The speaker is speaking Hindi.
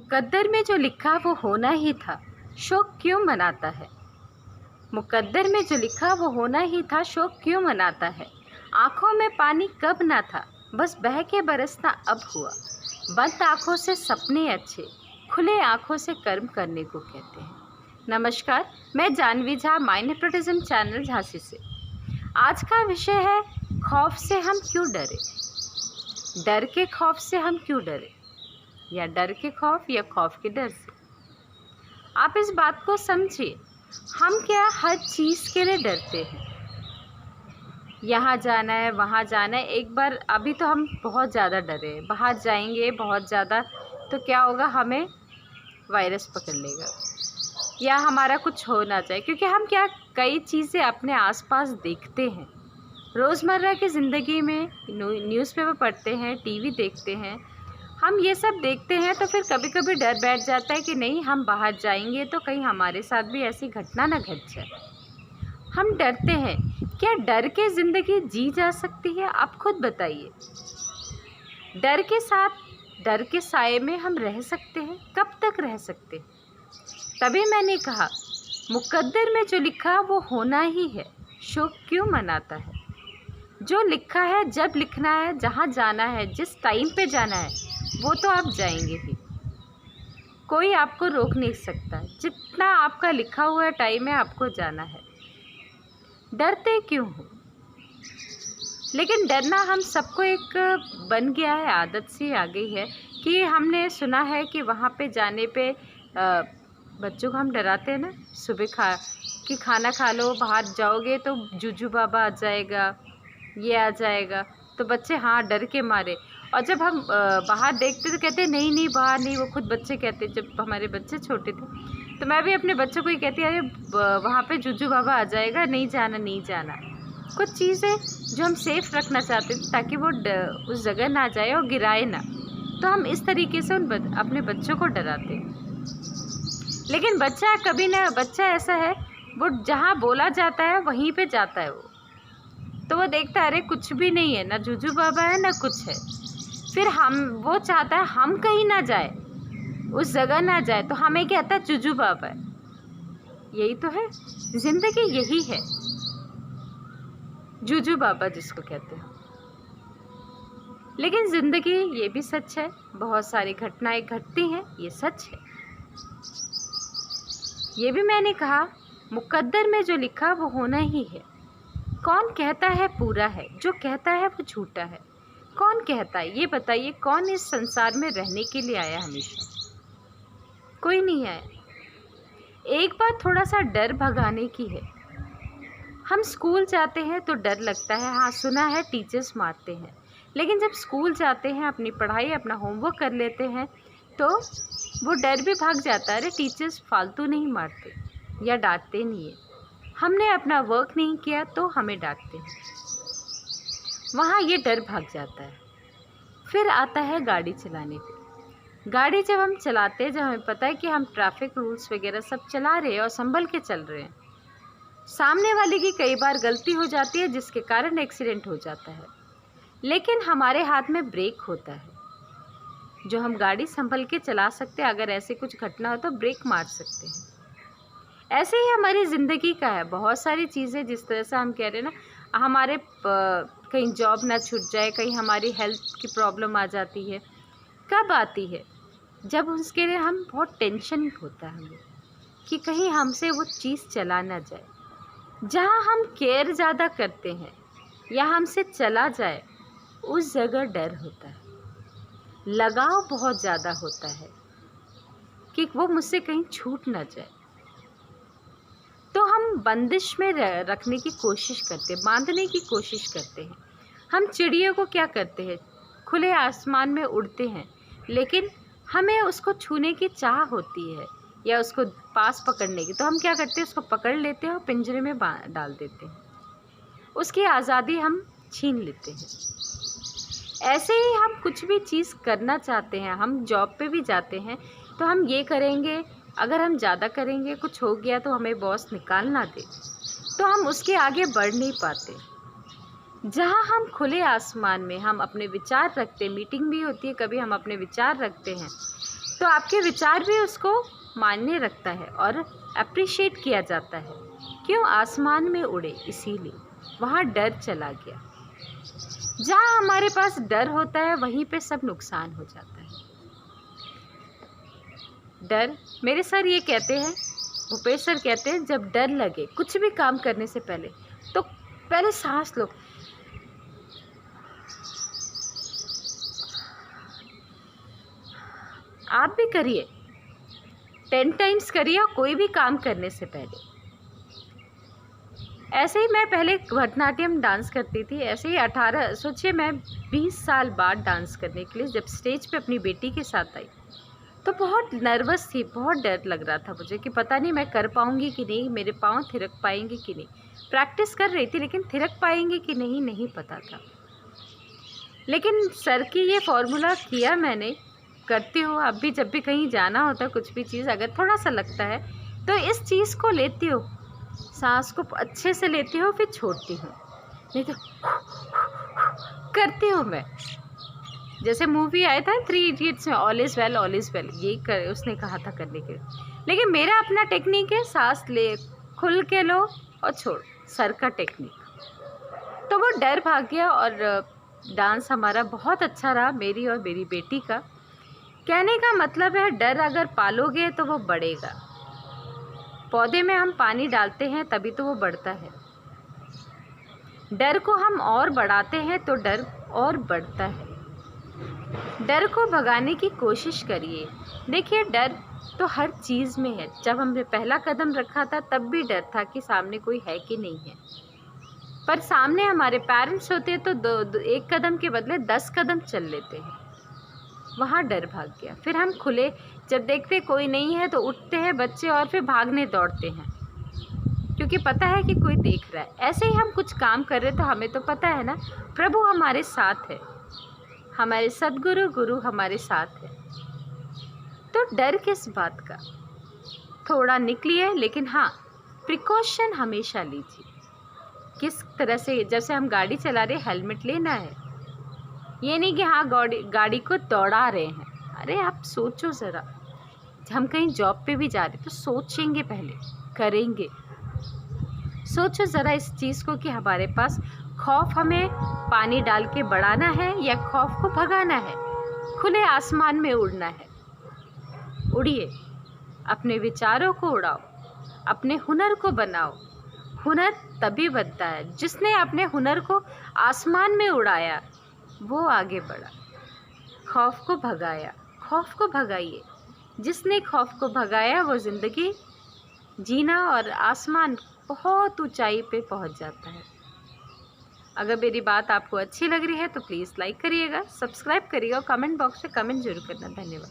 मुकद्दर में जो लिखा वो होना ही था, शोक क्यों मनाता है। मुकद्दर में जो लिखा वो होना ही था, शोक क्यों मनाता है। आँखों में पानी कब ना था, बस बह के बरसना अब हुआ। बंद आँखों से सपने अच्छे, खुले आँखों से कर्म करने को कहते हैं। नमस्कार, मैं Jahnavi Jha, my nepotism channel Jhansi से। आज का विषय है खौफ से हम क्यों डरे। डर के खौफ से हम क्यों डरे, या डर के खौफ या खौफ के डर से। आप इस बात को समझिए, हम क्या हर चीज़ के लिए डरते हैं। यहाँ जाना है, वहाँ जाना है। एक बार अभी तो हम बहुत ज़्यादा डरे हैं, बाहर जाएंगे बहुत ज़्यादा तो क्या होगा, हमें वायरस पकड़ लेगा या हमारा कुछ हो ना जाए, क्योंकि हम क्या कई चीज़ें अपने आसपास देखते हैं। रोज़मर्रा की ज़िंदगी में न्यूज़पेपर पढ़ते हैं, टीवी देखते हैं, हम ये सब देखते हैं तो फिर कभी कभी डर बैठ जाता है कि नहीं, हम बाहर जाएंगे तो कहीं हमारे साथ भी ऐसी घटना ना घट जाए। हम डरते हैं। क्या डर के ज़िंदगी जी जा सकती है? आप खुद बताइए। डर के साथ, डर के साए में हम रह सकते हैं? कब तक रह सकते हैं? तभी मैंने कहा, मुकद्दर में जो लिखा वो होना ही है, शोक क्यों मनाता है। जो लिखा है, जब लिखना है, जहाँ जाना है, जिस टाइम पे जाना है, वो तो आप जाएंगे ही। कोई आपको रोक नहीं सकता। जितना आपका लिखा हुआ टाइम है, आपको जाना है। डरते क्यों हो? लेकिन डरना हम सबको एक बन गया है, आदत सी आ गई है कि हमने सुना है कि वहाँ पे जाने पे बच्चों को हम डराते हैं ना, सुबह कि खाना खा लो, बाहर जाओगे तो जुजू बाबा आ जाएगा, ये आ जाएगा, तो बच्चे हाँ डर के मारे। और जब हम बाहर देखते तो कहते नहीं नहीं बाहर नहीं। वो खुद बच्चे कहते, जब हमारे बच्चे छोटे थे तो मैं भी अपने बच्चों को ही कहती, अरे वहाँ पे जुजू बाबा आ जाएगा, नहीं जाना नहीं जाना। कुछ चीज़ें जो हम सेफ रखना चाहते थे ताकि वो उस जगह ना जाए और गिराए ना, तो हम इस तरीके से अपने बच्चों को डराते। लेकिन बच्चा कभी ना, बच्चा ऐसा है, वो जहाँ बोला जाता है वहीं पे जाता है। वो देखता है अरे कुछ भी नहीं है, ना जुजू बाबा है ना कुछ है। फिर वो चाहता है हम कहीं ना जाए, उस जगह ना जाए, तो हमें कहता है जुजू बाबा है। यही तो है जिंदगी, यही है जुजू बाबा जिसको कहते हैं। लेकिन जिंदगी ये भी सच है, बहुत सारी घटनाएं घटती हैं, ये सच है। ये भी मैंने कहा, मुकद्दर में जो लिखा वो होना ही है। कौन कहता है पूरा है, जो कहता है वो झूठा है। कौन कहता है, ये बताइए, कौन इस संसार में रहने के लिए आया हमेशा? कोई नहीं आया। एक बार थोड़ा सा डर भगाने की है। हम स्कूल जाते हैं तो डर लगता है, हाँ सुना है टीचर्स मारते हैं, लेकिन जब स्कूल जाते हैं, अपनी पढ़ाई, अपना होमवर्क कर लेते हैं तो वो डर भी भाग जाता है। अरे टीचर्स फालतू नहीं मारते या डांटते नहीं है, हमने अपना वर्क नहीं किया तो हमें डांटते हैं, वहाँ ये डर भाग जाता है। फिर आता है गाड़ी चलाने पे। गाड़ी जब हम चलाते हैं, जब हमें पता है कि हम ट्रैफिक रूल्स वगैरह सब चला रहे हैं और संभल के चल रहे हैं, सामने वाले की कई बार गलती हो जाती है जिसके कारण एक्सीडेंट हो जाता है, लेकिन हमारे हाथ में ब्रेक होता है जो हम गाड़ी संभल के चला सकते हैं। अगर ऐसे कुछ घटना हो तो ब्रेक मार सकते हैं। ऐसे ही हमारी ज़िंदगी का है, बहुत सारी चीज़ें जिस तरह से हम कह रहे हैं ना, हमारे कहीं जॉब ना छूट जाए, कहीं हमारी हेल्थ की प्रॉब्लम आ जाती है। कब आती है? जब उसके लिए हम बहुत टेंशन होता है हमें कि कहीं हमसे वो चीज़ चला ना जाए। जहाँ हम केयर ज़्यादा करते हैं या हमसे चला जाए, उस जगह डर होता है, लगाव बहुत ज़्यादा होता है कि वो मुझसे कहीं छूट ना जाए। तो हम बंदिश में रखने की कोशिश करते हैं, बांधने की कोशिश करते हैं। हम चिड़ियों को क्या करते हैं, खुले आसमान में उड़ते हैं, लेकिन हमें उसको छूने की चाह होती है या उसको पास पकड़ने की, तो हम क्या करते हैं, उसको पकड़ लेते हैं और पिंजरे में डाल देते हैं, उसकी आज़ादी हम छीन लेते हैं। ऐसे ही हम कुछ भी चीज़ करना चाहते हैं, हम जॉब पे भी जाते हैं तो हम ये करेंगे, अगर हम ज़्यादा करेंगे, कुछ हो गया तो हमें बॉस निकाल ना दे, तो हम उसके आगे बढ़ नहीं पाते। जहाँ हम खुले आसमान में हम अपने विचार रखते, मीटिंग भी होती है, कभी हम अपने विचार रखते हैं, तो आपके विचार भी उसको मायने रखता है और अप्रिशिएट किया जाता है। क्यों? आसमान में उड़े, इसीलिए वहाँ डर चला गया। जहाँ हमारे पास डर होता है वहीं पे सब नुकसान हो जाता है। डर, मेरे सर ये कहते हैं, भूपेश सर कहते हैं, जब डर लगे कुछ भी काम करने से पहले तो पहले सांस लो, आप भी करिए, 10 टाइम्स करिए कोई भी काम करने से पहले। ऐसे ही मैं पहले भरतनाट्यम डांस करती थी, ऐसे ही 18 सोचिए मैं 20 साल बाद डांस करने के लिए जब स्टेज पे अपनी बेटी के साथ आई तो बहुत नर्वस थी, बहुत डर लग रहा था मुझे कि पता नहीं मैं कर पाऊँगी कि नहीं, मेरे पाँव थिरक पाएंगे कि नहीं। प्रैक्टिस कर रही थी लेकिन थिरक पाएंगे कि नहीं, नहीं पता था। लेकिन सर की ये फॉर्मूला किया मैंने, करती हूँ अब भी। जब भी कहीं जाना होता है, कुछ भी चीज़ अगर थोड़ा सा लगता है तो इस चीज़ को लेती हूँ, सांस को अच्छे से लेती हूँ, फिर छोड़ती हूँ, नहीं तो करती हूँ मैं। जैसे मूवी आया था 3 इडियट्स में, all is well, all is well, यही कर उसने कहा था करने के लिए। लेकिन मेरा अपना टेक्निक है, सांस ले, खुल के लो और छोड़, सर का टेक्निक। तो वो डर भाग गया और डांस हमारा बहुत अच्छा रहा, मेरी और मेरी बेटी का। कहने का मतलब है डर अगर पालोगे तो वो बढ़ेगा। पौधे में हम पानी डालते हैं तभी तो वो बढ़ता है। डर को हम और बढ़ाते हैं तो डर और बढ़ता है। डर को भगाने की कोशिश करिए। देखिए डर तो हर चीज़ में है। जब हमने पहला कदम रखा था तब भी डर था कि सामने कोई है कि नहीं है, पर सामने हमारे पेरेंट्स होते तो एक कदम के बदले 10 कदम चल लेते हैं, वहाँ डर भाग गया। फिर हम खुले, जब देखते कोई नहीं है तो उठते हैं बच्चे और फिर भागने दौड़ते हैं, क्योंकि पता है कि कोई देख रहा है। ऐसे ही हम कुछ काम कर रहे तो हमें तो पता है ना, प्रभु हमारे साथ है, हमारे सद्गुरु गुरु हमारे साथ है, तो डर किस बात का। थोड़ा निकलिए, लेकिन हाँ प्रिकॉशन हमेशा लीजिए। किस तरह से, जैसे हम गाड़ी चला रहे, हेलमेट लेना है, ये नहीं कि हाँ गाड़ी को दौड़ा रहे हैं। अरे आप सोचो ज़रा, हम कहीं जॉब पे भी जा रहे तो सोचेंगे, पहले करेंगे। सोचो ज़रा इस चीज़ को कि हमारे पास खौफ हमें पानी डाल के बढ़ाना है या खौफ को भगाना है। खुले आसमान में उड़ना है, उड़िए, अपने विचारों को उड़ाओ, अपने हुनर को बनाओ। हुनर तभी बनता है जिसने अपने हुनर को आसमान में उड़ाया, वो आगे बढ़ा, खौफ को भगाया। खौफ को भगाइए, जिसने खौफ को भगाया वो ज़िंदगी जीना और आसमान बहुत ऊंचाई पे पहुंच जाता है। अगर मेरी बात आपको अच्छी लग रही है तो प्लीज़ लाइक करिएगा, सब्सक्राइब करिएगा और कमेंट बॉक्स में कमेंट जरूर करना। धन्यवाद।